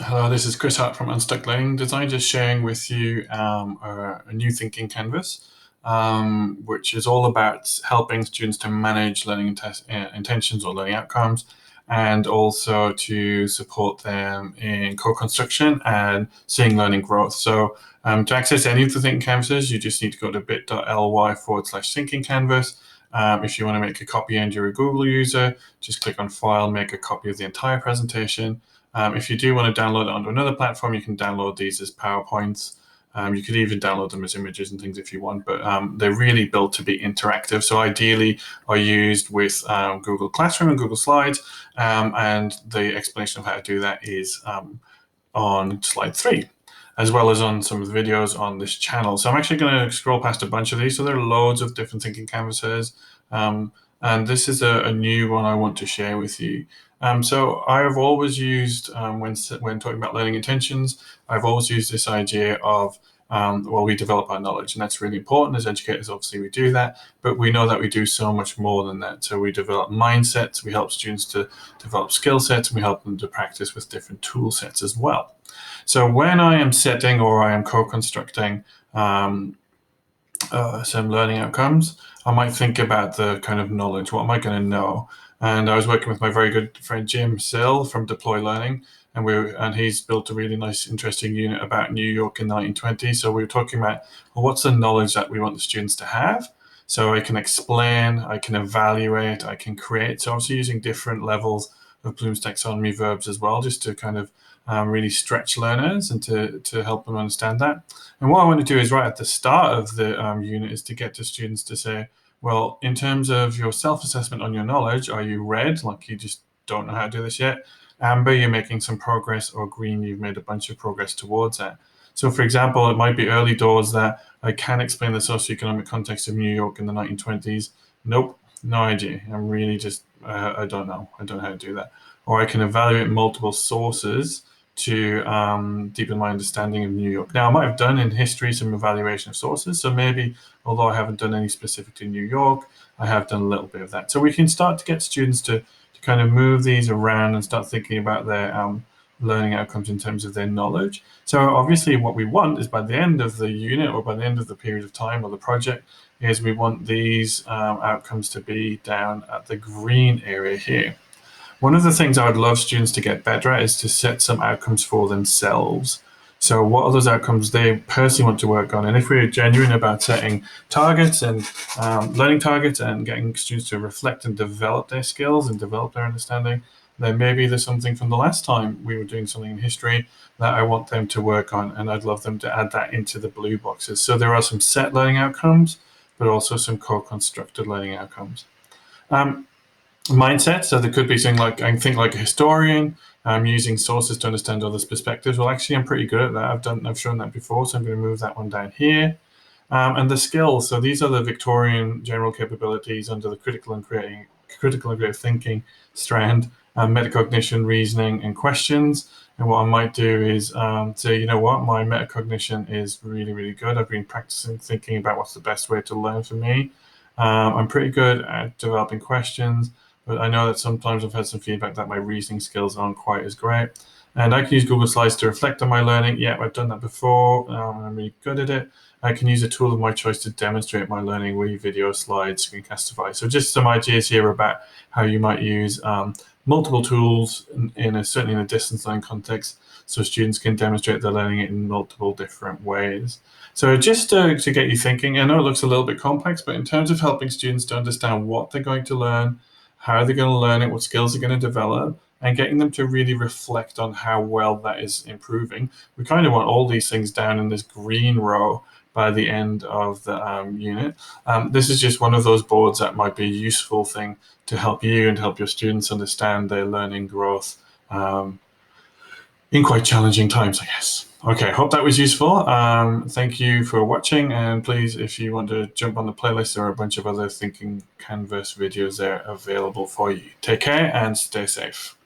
Hello, this is Chris Hart from Unstuck Learning Design, just sharing with you a new thinking canvas, which is all about helping students to manage learning intentions or learning outcomes, and also to support them in co-construction and seeing learning growth. So to access any of the thinking canvases, you just need to go to bit.ly/thinking canvas. If you want to make a copy and you're a Google user, just click on File, make a copy of the entire presentation. If you do want to download it onto another platform, you can download these as PowerPoints. You could even download them as images and things if you want, but they're really built to be interactive. So ideally are used with Google Classroom and Google Slides, and the explanation of how to do that is on slide 3, as well as on some of the videos on this channel. So I'm actually going to scroll past a bunch of these. So there are loads of different thinking canvases, and this is a new one I want to share with you. So I've always used, when talking about learning intentions, I've always used this idea of, well, we develop our knowledge, and that's really important. As educators, obviously, we do that, but we know that we do so much more than that. So we develop mindsets, we help students to develop skill sets, and we help them to practice with different tool sets as well. So when I am setting or I am co-constructing some learning outcomes, I might think about the kind of knowledge. What am I going to know? And I was working with my very good friend Jim Sill from Deploy Learning, and he's built a really nice, interesting unit about New York in the 1920s. So we were talking about, well, what's the knowledge that we want the students to have? So I can explain, I can evaluate, I can create. So obviously using different levels of Bloom's taxonomy verbs as well, just to kind of really stretch learners and to help them understand that. And what I want to do is right at the start of the unit is to get to students to say, well, in terms of your self-assessment on your knowledge, are you red, like you just don't know how to do this yet? Amber, you're making some progress, or green, you've made a bunch of progress towards that. So for example, it might be early doors that I can explain the socioeconomic context of New York in the 1920s. Nope, no idea. I'm really just, I don't know. I don't know how to do that. Or I can evaluate multiple sources to deepen my understanding of New York. Now, I might have done in history some evaluation of sources, so maybe, although I haven't done any specific to New York, I have done a little bit of that. So we can start to get students to kind of move these around and start thinking about their learning outcomes in terms of their knowledge. So obviously what we want is by the end of the unit or by the end of the period of time or the project is we want these outcomes to be down at the green area here. One of the things I would love students to get better at is to set some outcomes for themselves. So what are those outcomes they personally want to work on? And if we're genuine about setting targets and learning targets and getting students to reflect and develop their skills and develop their understanding, then maybe there's something from the last time we were doing something in history that I want them to work on, and I'd love them to add that into the blue boxes. So there are some set learning outcomes, but also some co-constructed learning outcomes. Mindset. So there could be something like, I think like a historian, using sources to understand others' perspectives. Well, actually, I'm pretty good at that. I've shown that before, so I'm going to move that one down here. And the skills. So these are the Victorian general capabilities under the critical and creative thinking strand, metacognition, reasoning, and questions. And what I might do is say, you know what, my metacognition is really, really good. I've been practicing thinking about what's the best way to learn for me. I'm pretty good at developing questions, but I know that sometimes I've had some feedback that my reasoning skills aren't quite as great. And I can use Google Slides to reflect on my learning. Yeah, I've done that before. I'm really good at it. I can use a tool of my choice to demonstrate my learning with video, slides, Screencastify. So just some ideas here about how you might use multiple tools certainly in a distance learning context, so students can demonstrate their learning in multiple different ways. So just to get you thinking, I know it looks a little bit complex, but in terms of helping students to understand what they're going to learn, how they're going to learn it, what skills they're going to develop, and getting them to really reflect on how well that is improving. We kind of want all these things down in this green row by the end of the unit. This is just one of those boards that might be a useful thing to help you and to help your students understand their learning growth in quite challenging times, I guess. Okay, hope that was useful. Thank you for watching, and please, if you want to jump on the playlist, there are a bunch of other Thinking Canvas videos there available for you. Take care and stay safe.